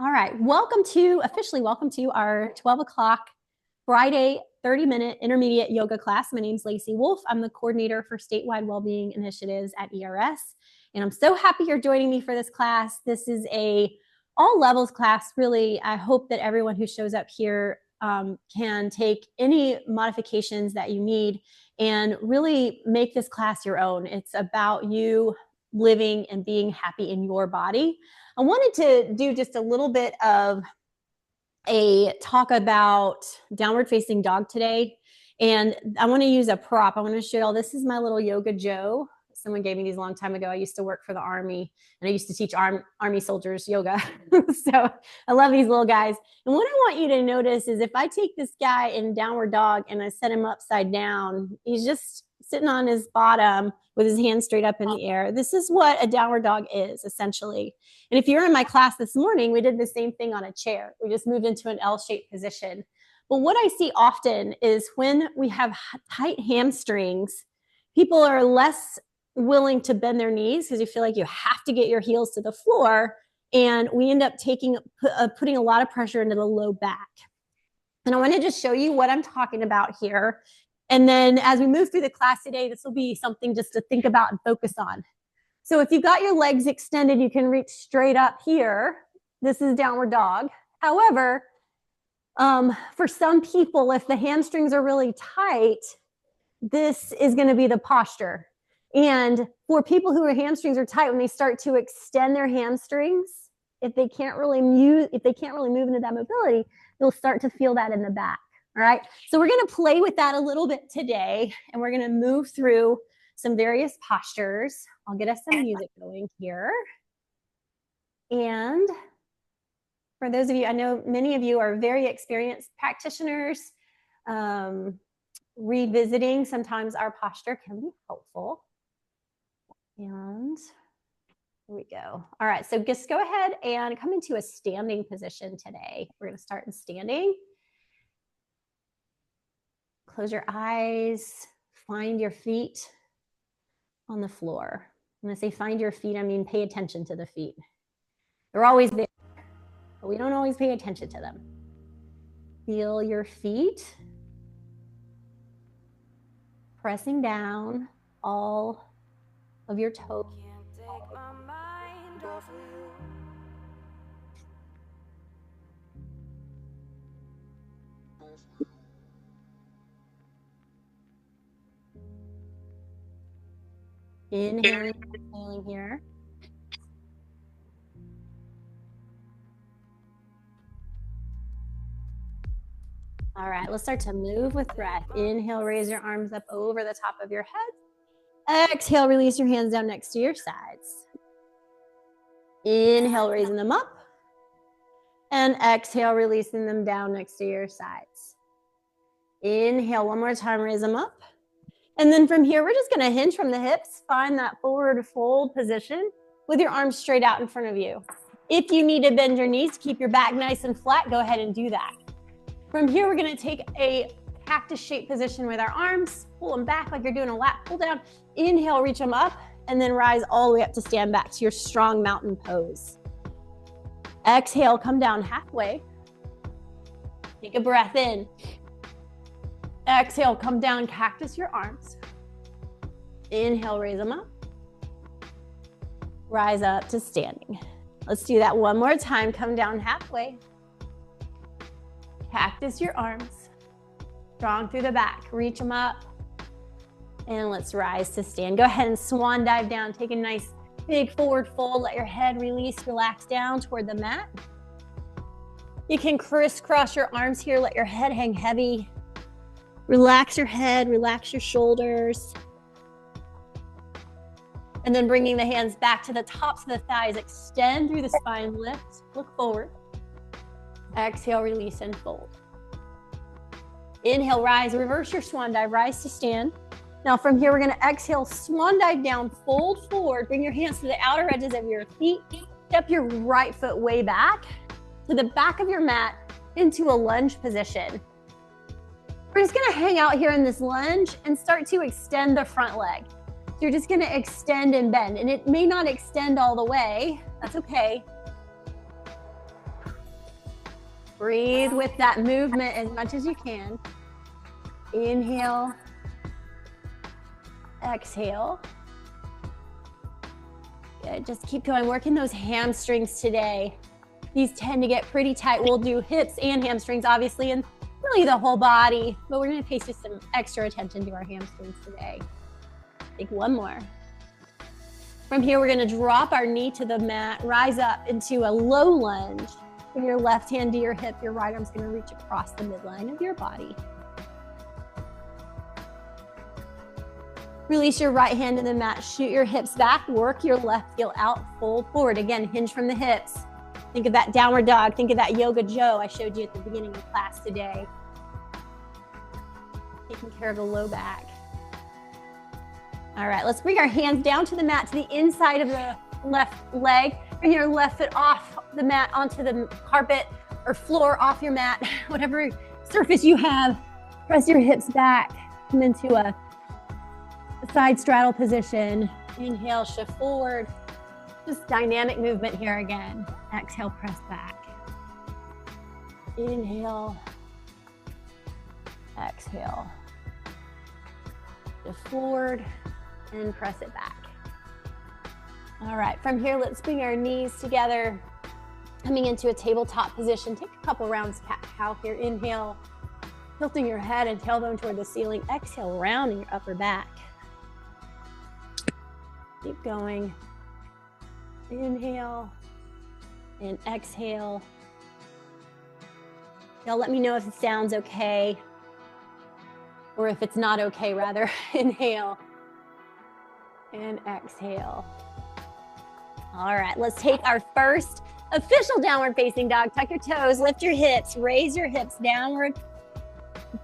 All right, officially welcome to our 12 o'clock Friday 30-minute intermediate yoga class. My name's Lacey Wolf. I'm the coordinator for statewide wellbeing initiatives at ERS. And I'm so happy you're joining me for this class. This is a all levels class. Really, I hope that everyone who shows up here can take any modifications that you need and really make this class your own. It's about you living and being happy in your body. I wanted to do just a little bit of a talk about downward facing dog today. And I want to use a prop. I want to show y'all, this is my little Yoga Joe. Someone gave me these a long time ago. I used to work for the Army and I used to teach Army soldiers yoga. So I love these little guys. And what I want you to notice is if I take this guy in downward dog and I set him upside down, he's just sitting on his bottom with his hands straight up in the air. This is what a downward dog is, essentially. And if you're in my class this morning, we did the same thing on a chair. We just moved into an L-shaped position. But what I see often is when we have tight hamstrings, people are less willing to bend their knees because you feel like you have to get your heels to the floor. And we end up putting a lot of pressure into the low back. And I want to just show you what I'm talking about here. And then as we move through the class today, this will be something just to think about and focus on. So if you've got your legs extended, you can reach straight up here. This is downward dog. However, for some people, if the hamstrings are really tight, this is going to be the posture. And for people who hamstrings are tight, when they start to extend their hamstrings, if they can't really move into that mobility, you'll start to feel that in the back. All right. So we're going to play with that a little bit today, and we're going to move through some various postures. I'll get us some music going here. And for those of you, I know many of you are very experienced practitioners. Revisiting sometimes our posture can be helpful. And here we go. All right, so just go ahead and come into a standing position today. We're going to start in standing. Close your eyes, find your feet on the floor. When I say find your feet, I mean pay attention to the feet. They're always there, but we don't always pay attention to them. Feel your feet pressing down all of your toes. Can't take my mind off of you. Inhaling, exhaling here. All right, let's start to move with breath. Inhale, raise your arms up over the top of your head. Exhale, release your hands down next to your sides. Inhale, raising them up. And exhale, releasing them down next to your sides. Inhale, one more time, raise them up. And then from here, we're just going to hinge from the hips. Find that forward fold position with your arms straight out in front of you. If you need to bend your knees to keep your back nice and flat, go ahead and do that. From here, we're going to take a cactus shape position with our arms. Pull them back like you're doing a lat pull down. Inhale, reach them up, and then rise all the way up to stand back to your strong mountain pose. Exhale, come down halfway. Take a breath in. Exhale, come down, cactus your arms. Inhale, raise them up. Rise up to standing. Let's do that one more time. Come down halfway. Cactus your arms. Strong through the back. Reach them up. And let's rise to stand. Go ahead and swan dive down. Take a nice big forward fold. Let your head release, relax down toward the mat. You can crisscross your arms here. Let your head hang heavy. Relax your head, relax your shoulders. And then bringing the hands back to the tops of the thighs. Extend through the spine, lift, look forward. Exhale, release and fold. Inhale, rise, reverse your swan dive, rise to stand. Now from here, we're going to exhale, swan dive down, fold forward, bring your hands to the outer edges of your feet. Step your right foot way back to the back of your mat into a lunge position. We're just gonna hang out here in this lunge and start to extend the front leg. So you're just gonna extend and bend, and it may not extend all the way, that's okay. Breathe with that movement as much as you can. Inhale. Exhale. Good. Just keep going. Working those hamstrings today. These tend to get pretty tight. We'll do hips and hamstrings, obviously, and really the whole body. But we're going to pay just some extra attention to our hamstrings today. Take one more. From here, we're going to drop our knee to the mat, rise up into a low lunge. Bring your left hand to your hip. Your right arm's going to reach across the midline of your body. Release your right hand to the mat. Shoot your hips back. Work your left heel out. Fold forward. Again, hinge from the hips. Think of that downward dog. Think of that yoga Joe I showed you at the beginning of class today. Taking care of the low back. All right, let's bring our hands down to the mat, to the inside of the left leg. Bring your left foot off the mat onto the carpet or floor, off your mat, whatever surface you have. Press your hips back. Come into a side straddle position. Inhale, shift forward. Just dynamic movement here again. Exhale, press back. Inhale. Exhale. Shift forward and press it back. All right, from here, let's bring our knees together. Coming into a tabletop position. Take a couple rounds cat-cow here. Inhale, tilting your head and tailbone toward the ceiling. Exhale, rounding your upper back. Keep going. Inhale and exhale. Y'all let me know if it sounds okay, or if it's not okay, rather. Inhale and exhale. All right, let's take our first official downward facing dog. Tuck your toes, lift your hips, raise your hips, downward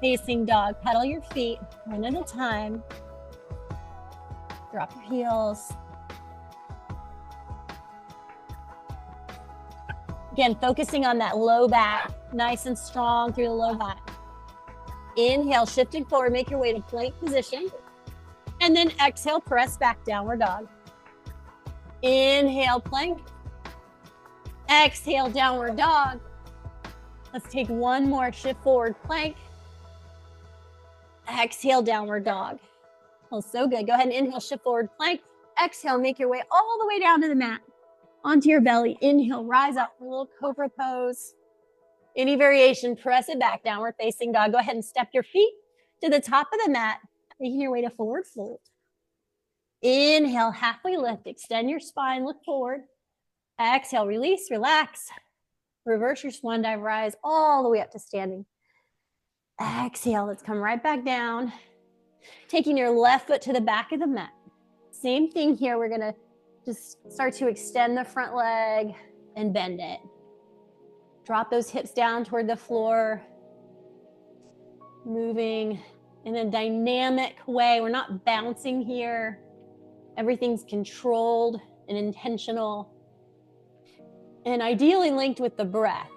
facing dog. Pedal your feet one at a time. Drop your heels. Again, focusing on that low back, nice and strong through the low back. Inhale, shifting forward, make your way to plank position. And then exhale, press back, downward dog. Inhale, plank. Exhale, downward dog. Let's take one more, shift forward, plank. Exhale, downward dog. Oh, so good. Go ahead and inhale, shift forward, plank. Exhale, make your way all the way down to the mat. Onto your belly. Inhale, rise up, a little cobra pose. Any variation, press it back, downward facing dog. Go ahead and step your feet to the top of the mat, making your way to forward fold. Inhale, halfway lift, extend your spine, look forward. Exhale, release, relax. Reverse your swan dive, rise all the way up to standing. Exhale, let's come right back down. Taking your left foot to the back of the mat. Same thing here, we're gonna just start to extend the front leg and bend it. Drop those hips down toward the floor. Moving in a dynamic way. We're not bouncing here. Everything's controlled and intentional. And ideally linked with the breath.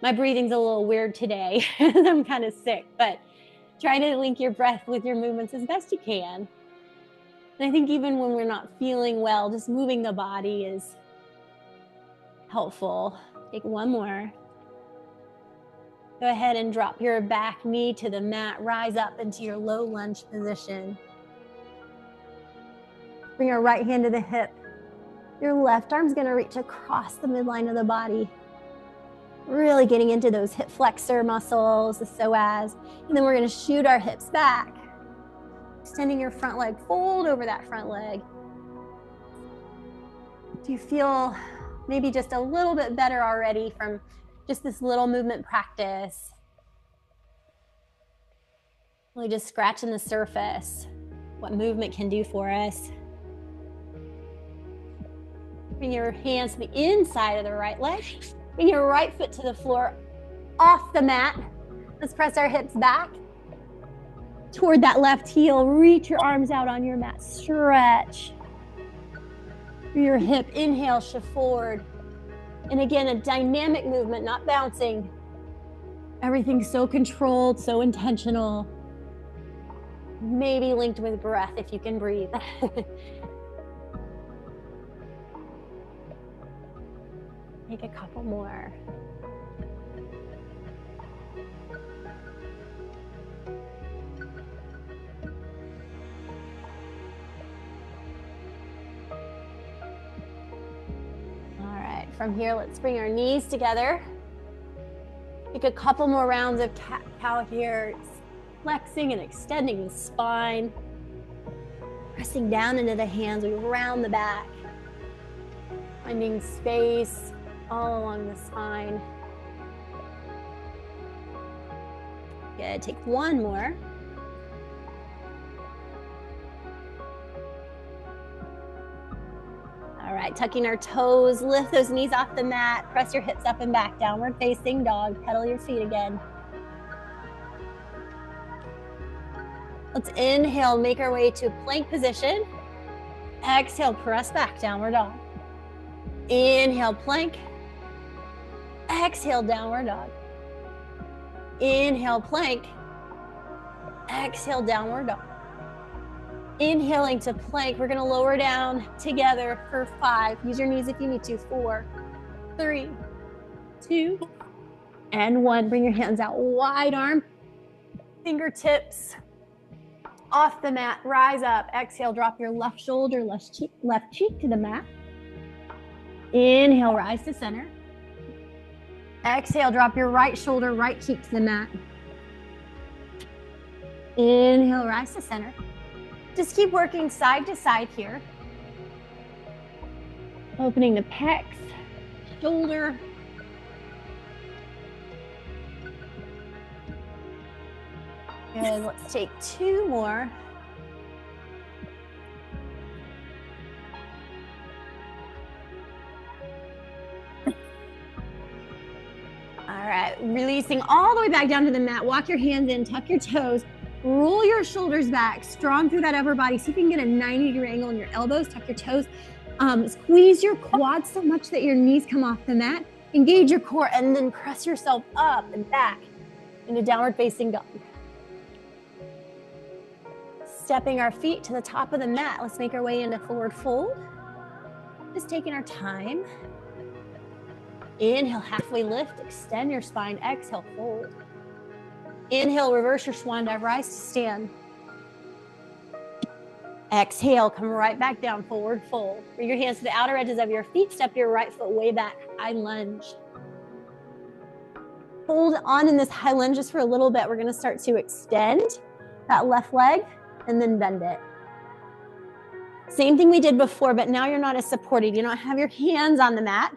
My breathing's a little weird today. I'm kind of sick, but try to link your breath with your movements as best you can. And I think even when we're not feeling well, just moving the body is helpful. Take one more. Go ahead and drop your back knee to the mat. Rise up into your low lunge position. Bring your right hand to the hip. Your left arm's gonna reach across the midline of the body. Really getting into those hip flexor muscles, the psoas. And then we're gonna shoot our hips back. Extending your front leg, fold over that front leg. Do you feel maybe just a little bit better already from just this little movement practice? Really just scratching the surface, what movement can do for us. Bring your hands to the inside of the right leg. Bring your right foot to the floor, off the mat. Let's press our hips back toward that left heel. Reach your arms out on your mat. Stretch through your hip. Inhale, shift forward. And again, a dynamic movement, not bouncing. Everything's so controlled, so intentional. Maybe linked with breath if you can breathe. Take a couple more. from here, let's bring our knees together. Take a couple more rounds of cat-cow here. Flexing and extending the spine. Pressing down into the hands, we round the back. Finding space all along the spine. Good, take one more. All right, tucking our toes, lift those knees off the mat, press your hips up and back, downward facing dog, pedal your feet again. Let's inhale, make our way to plank position. Exhale, press back, downward dog. Inhale, plank. Exhale, downward dog. Inhale, plank. Exhale, downward dog. Inhaling to plank, we're gonna lower down together for 5. Use your knees if you need to. 4, 3, 2, and 1. Bring your hands out, wide arm, fingertips off the mat, rise up. Exhale, drop your left shoulder, left cheek to the mat. Inhale, rise to center. Exhale, drop your right shoulder, right cheek to the mat. Inhale, rise to center. Just keep working side to side here. Opening the pecs, shoulder. Good, let's take 2 more. All right, releasing all the way back down to the mat. Walk your hands in, tuck your toes. Roll your shoulders back, strong through that upper body. See if you can get a 90-degree angle in your elbows, tuck your toes. Squeeze your quads so much that your knees come off the mat. Engage your core and then press yourself up and back into downward facing dog. Stepping our feet to the top of the mat. Let's make our way into forward fold. Just taking our time. Inhale, halfway lift, extend your spine. Exhale, fold. Inhale, reverse your swan dive, rise to stand. Exhale, come right back down, forward fold. Bring your hands to the outer edges of your feet, step your right foot way back, high lunge. Hold on in this high lunge just for a little bit. We're gonna start to extend that left leg and then bend it. Same thing we did before, but now you're not as supported. You don't have your hands on the mat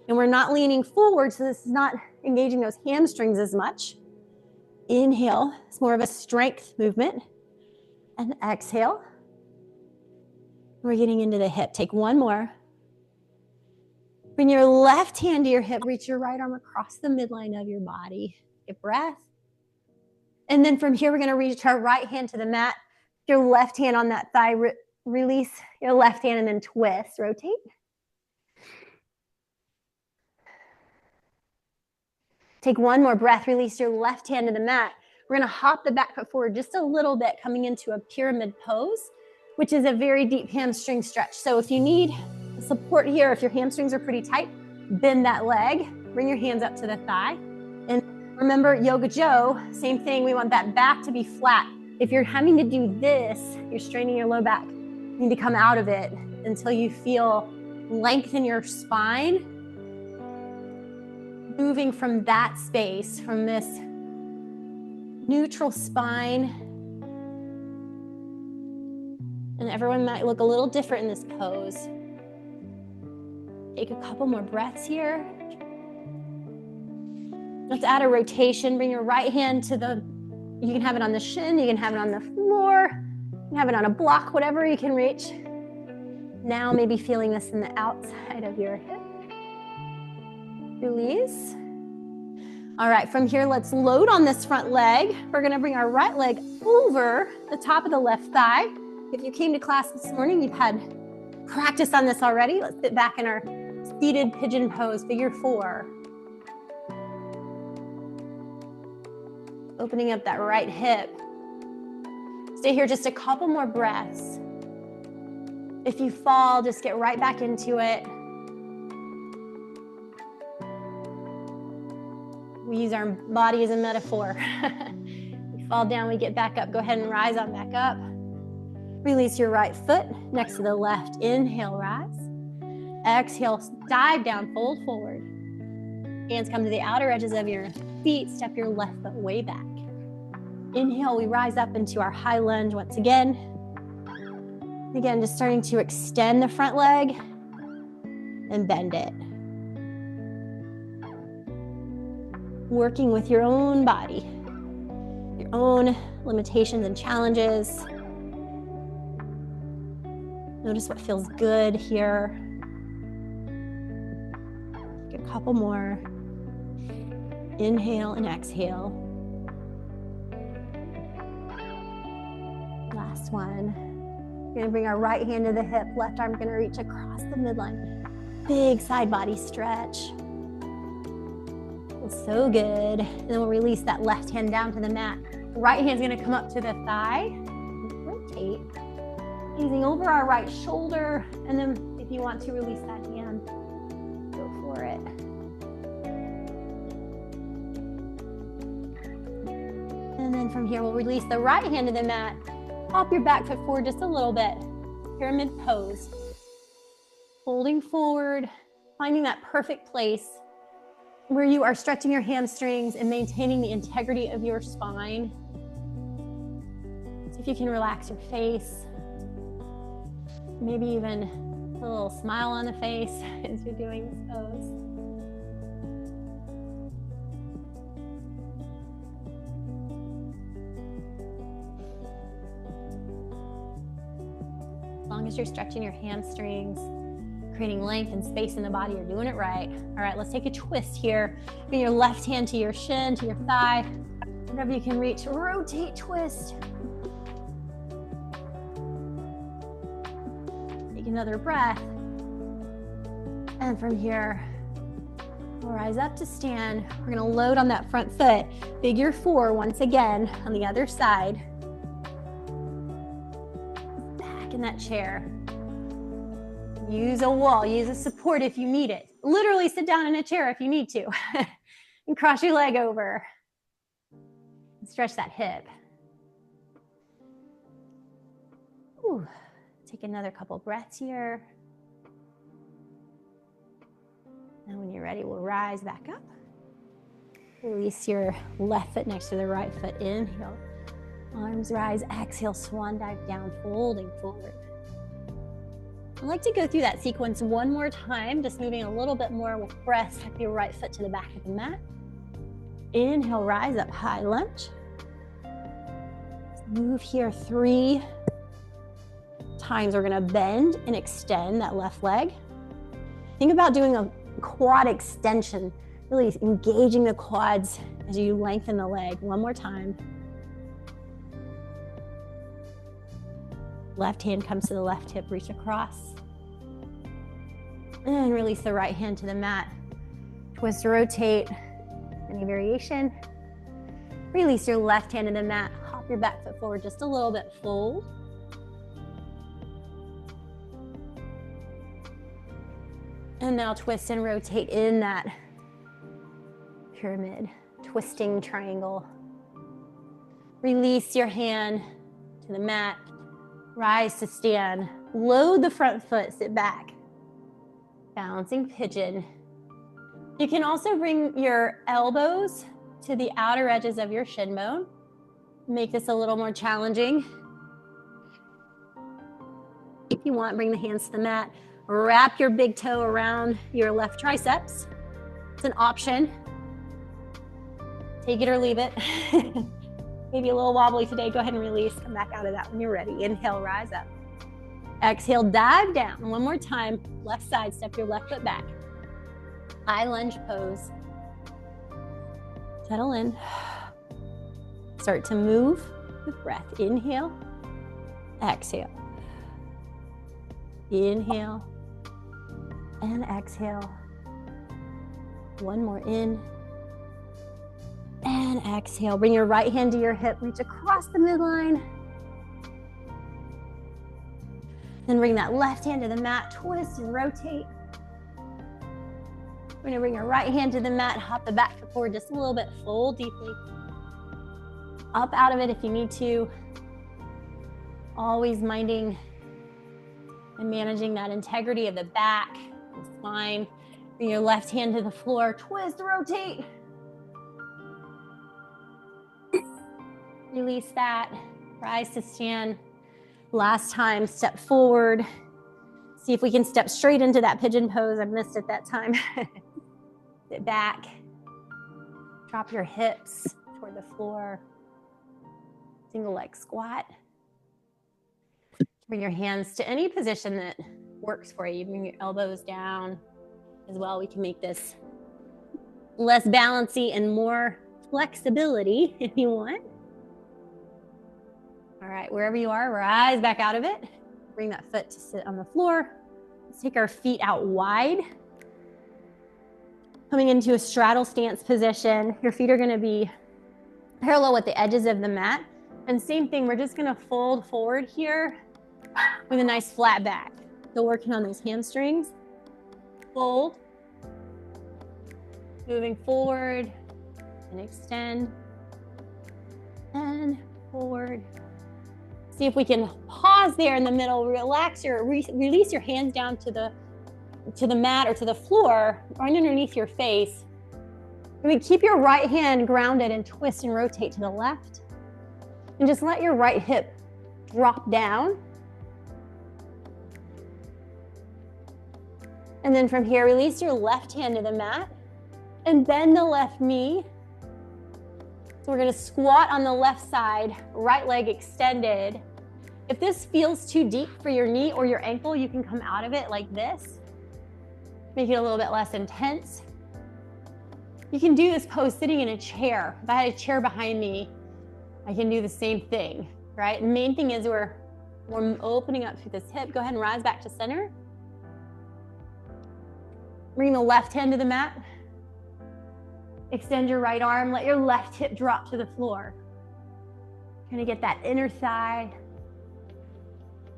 and we're not leaning forward, so this is not engaging those hamstrings as much. Inhale, it's more of a strength movement. And exhale. We're getting into the hip. Take 1 more. Bring your left hand to your hip. Reach your right arm across the midline of your body. Take a breath. And then from here, we're going to reach our right hand to the mat. Your left hand on that thigh. Release your left hand and then twist. Rotate. Take 1 more breath, release your left hand to the mat. We're gonna hop the back foot forward just a little bit, coming into a pyramid pose, which is a very deep hamstring stretch. So if you need support here, if your hamstrings are pretty tight, bend that leg, bring your hands up to the thigh. And remember, Yoga Joe, same thing, we want that back to be flat. If you're having to do this, you're straining your low back. You need to come out of it until you feel length in your spine. Moving from that space, from this neutral spine. And everyone might look a little different in this pose. Take a couple more breaths here. Let's add a rotation. Bring your right hand to the, you can have it on the shin, you can have it on the floor, you can have it on a block, whatever you can reach. Now maybe feeling this in the outside of your hip. Release. All right, from here, let's load on this front leg. We're gonna bring our right leg over the top of the left thigh. If you came to class this morning, you've had practice on this already. Let's sit back in our seated pigeon pose, figure 4. Opening up that right hip. Stay here just a couple more breaths. If you fall, just get right back into it. We use our body as a metaphor. We fall down, we get back up. Go ahead and rise on back up. Release your right foot next to the left. Inhale, rise. Exhale, dive down, fold forward. Hands come to the outer edges of your feet. Step your left foot way back. Inhale, we rise up into our high lunge once again. Again, just starting to extend the front leg and bend it. Working with your own body, your own limitations and challenges. Notice what feels good here. Take a couple more. Inhale and exhale. Last one. We're gonna bring our right hand to the hip, left arm gonna reach across the midline. Big side body stretch. Feels so good. And then we'll release that left hand down to the mat. Right hand's gonna come up to the thigh. Rotate. Easing over our right shoulder. And then if you want to release that hand, go for it. And then from here, we'll release the right hand to the mat. Hop your back foot forward just a little bit. Pyramid pose. Folding forward, finding that perfect place where you are stretching your hamstrings and maintaining the integrity of your spine. So if you can relax your face, maybe even a little smile on the face as you're doing this pose. As long as you're stretching your hamstrings, creating length and space in the body, you're doing it right. All right, let's take a twist here. Bring your left hand to your shin, to your thigh. Whatever you can reach, rotate, twist. Take another breath. And from here, we'll rise up to stand. We're gonna load on that front foot. Figure 4 once again on the other side. Back in that chair. Use a wall, use a support if you need it. Literally sit down in a chair if you need to. And cross your leg over. And stretch that hip. Ooh. Take another couple breaths here. And when you're ready, we'll rise back up. Release your left foot next to the right foot. Inhale. Arms rise. Exhale, swan dive down, folding forward. I'd like to go through that sequence one more time, just moving a little bit more with breath. Step your right foot to the back of the mat. Inhale, rise up, high lunge. Move here 3 times. We're gonna bend and extend that left leg. Think about doing a quad extension, really engaging the quads as you lengthen the leg. One more time. Left hand comes to the left hip, reach across. And release the right hand to the mat. Twist, rotate, any variation. Release your left hand to the mat. Hop your back foot forward just a little bit, fold. And now twist and rotate in that pyramid, twisting triangle. Release your hand to the mat. Rise to stand, load the front foot, sit back. Balancing pigeon. You can also bring your elbows to the outer edges of your shin bone. Make this a little more challenging. If you want, bring the hands to the mat. Wrap your big toe around your left triceps. It's an option. Take it or leave it. Maybe a little wobbly today, go ahead and release. Come back out of that when you're ready. Inhale, rise up. Exhale, dive down. One more time, left side, step your left foot back. High lunge pose. Settle in. Start to move with breath. Inhale, exhale. Inhale and exhale. One more in. And exhale. Bring your right hand to your hip. Reach across the midline. Then bring that left hand to the mat. Twist and rotate. We're going to bring your right hand to the mat. Hop the back foot forward just a little bit. Fold deeply. Up out of it if you need to. Always minding and managing that integrity of the back, Fine. Bring your left hand to the floor, twist, rotate. Release that, rise to stand. Last time, step forward. See if we can step straight into that pigeon pose. I missed it that time. Sit back. Drop your hips toward the floor. Single leg squat. Bring your hands to any position that works for you. Bring your elbows down as well. We can make this less bouncy and more flexibility if you want. All right, wherever you are, rise back out of it. Bring that foot to sit on the floor. Let's take our feet out wide. Coming into a straddle stance position. Your feet are gonna be parallel with the edges of the mat. And same thing, we're just gonna fold forward here with a nice flat back. Still working on those hamstrings. Fold. Moving forward and extend. And forward. See if we can pause there in the middle, release your hands down to the mat or to the floor, right underneath your face. And keep your right hand grounded and twist and rotate to the left. And just let your right hip drop down. And then from here, release your left hand to the mat and bend the left knee. So we're gonna squat on the left side, right leg extended. If this feels too deep for your knee or your ankle, you can come out of it like this. Make it a little bit less intense. You can do this pose sitting in a chair. If I had a chair behind me, I can do the same thing, right? The main thing is we're opening up through this hip. Go ahead and rise back to center. Bring the left hand to the mat. Extend your right arm, let your left hip drop to the floor. Trying to get that inner thigh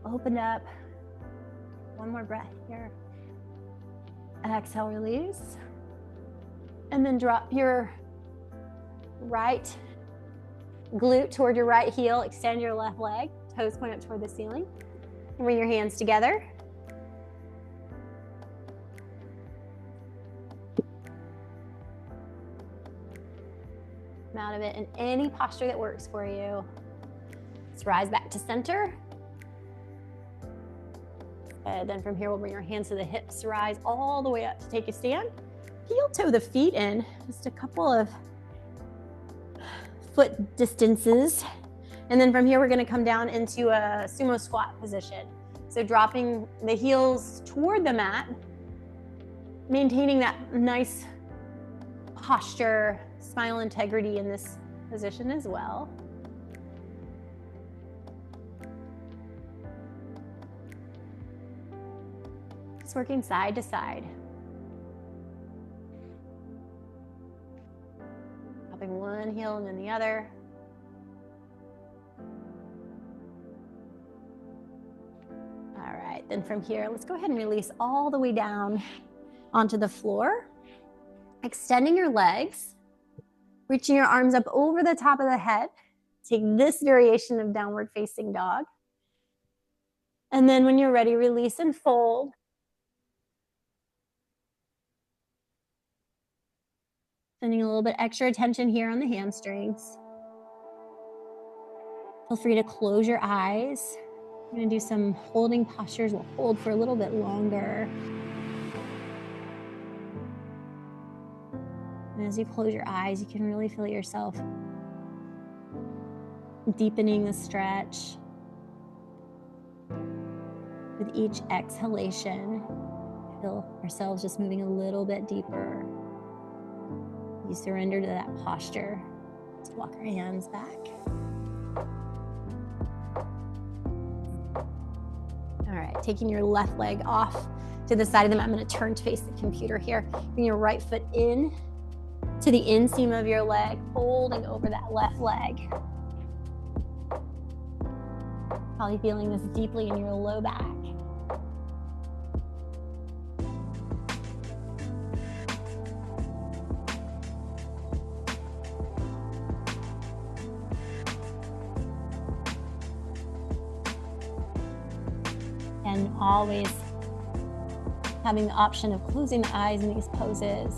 opened up. One more breath here. Exhale, release. And then drop your right glute toward your right heel. Extend your left leg, toes point up toward the ceiling. And bring your hands together. Out of it in any posture that works for you. Let's rise back to center. And then from here, we'll bring our hands to the hips, rise all the way up to take a stand. Heel toe the feet in, just a couple of foot distances. And then from here, we're gonna come down into a sumo squat position. So dropping the heels toward the mat, maintaining that nice posture, spinal integrity in this position as well. Just working side to side. Dropping one heel and then the other. All right, then from here, let's go ahead and release all the way down onto the floor. Extending your legs. Reaching your arms up over the top of the head. Take this variation of downward facing dog. And then when you're ready, release and fold. Spending a little bit extra attention here on the hamstrings. Feel free to close your eyes. I'm gonna do some holding postures. We'll hold for a little bit longer. And as you close your eyes, you can really feel yourself deepening the stretch. With each exhalation, feel ourselves just moving a little bit deeper. You surrender to that posture. Let's walk our hands back. All right, taking your left leg off to the side of the mat. I'm going to turn to face the computer here. Bring your right foot in to the inseam of your leg, folding over that left leg. Probably feeling this deeply in your low back. And always Having the option of closing the eyes in these poses.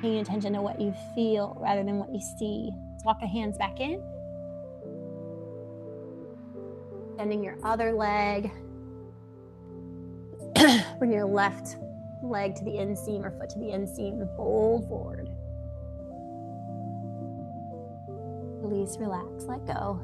Paying attention to what you feel rather than what you see. Let's walk the hands back in. Bending your other leg. Bring your left leg to the inseam or foot to the inseam and fold forward. Release, relax, let go.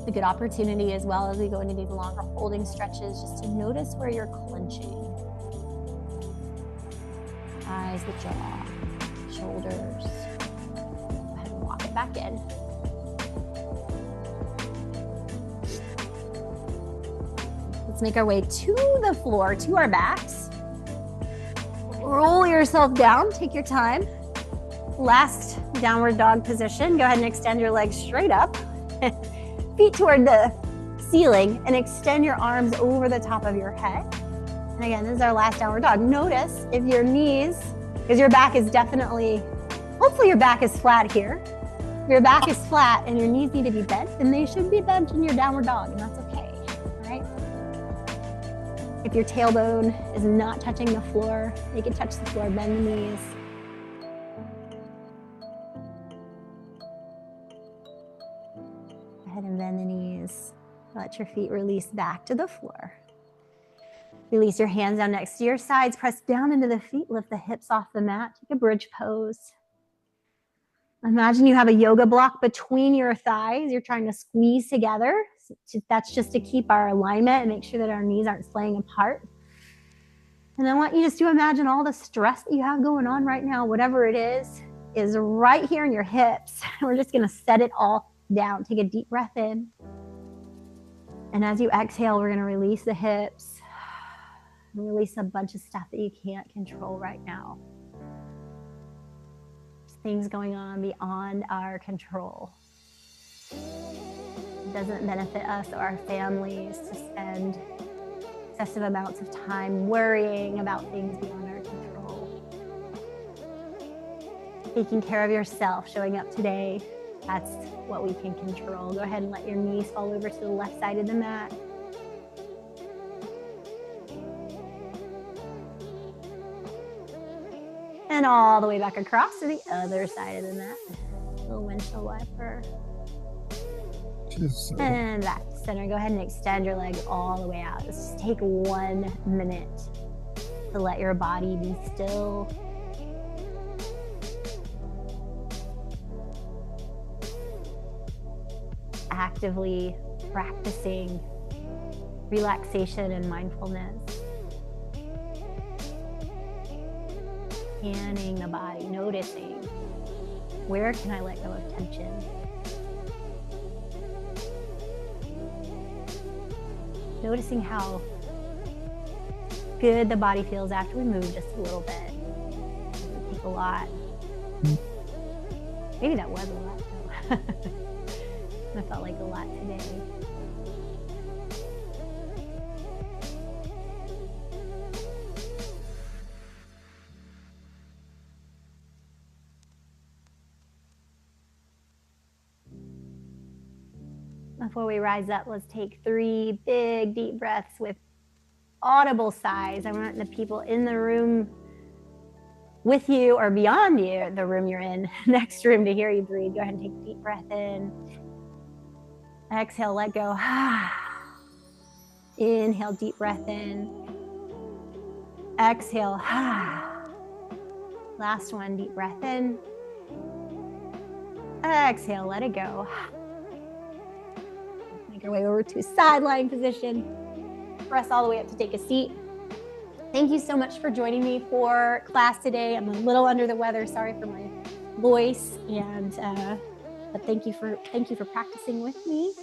A good opportunity as well as we go into these longer holding stretches just to notice where you're clenching. Eyes, the jaw, shoulders. Go ahead and walk it back in. Let's make our way to the floor, to our backs. Roll yourself down, take your time. Last downward dog position. Go ahead and extend your legs straight up. Feet toward the ceiling and extend your arms over the top of your head. And again, this is our last downward dog. Notice if your knees, because your back is definitely, hopefully your back is flat here. If your back is flat and your knees need to be bent, then they should be bent in your downward dog, and that's okay, all right? If your tailbone is not touching the floor, make it touch the floor, bend the knees. And bend the knees. Let your feet release back to the floor. Release your hands down next to your sides. Press down into the feet. Lift the hips off the mat. Take a bridge pose. Imagine you have a yoga block between your thighs. You're trying to squeeze together. That's just to keep our alignment and make sure that our knees aren't slaying apart. And I want you just to imagine all the stress that you have going on right now, whatever it is right here in your hips. We're just going to set it all down. Take a deep breath in. And as you exhale, we're going to release the hips and release a bunch of stuff that you can't control right now. There's things going on beyond our control. It doesn't benefit us or our families to spend excessive amounts of time worrying about things beyond our control. Taking care of yourself, showing up today. That's what we can control. Go ahead and let your knees fall over to the left side of the mat. And all the way back across to the other side of the mat. Little windshield wiper. And back to center. Go ahead and extend your leg all the way out. Just take 1 minute to let your body be still. Actively practicing relaxation and mindfulness. Scanning the body, noticing where can I let go of tension. Noticing how good the body feels after we move just a little bit. It take a lot. Maybe that was a lot though. I felt like a lot today. Before we rise up, let's take 3 big deep breaths with audible sighs. I want the people in the room with you or beyond you, the room you're in, next room, to hear you breathe. Go ahead and take a deep breath in. Exhale, let go. Inhale, deep breath in. Exhale. Last one, deep breath in. Exhale, let it go. Make your way over to a side lying position. Press all the way up to take a seat. Thank you so much for joining me for class today. I'm a little under the weather. Sorry for my voice, but thank you for practicing with me.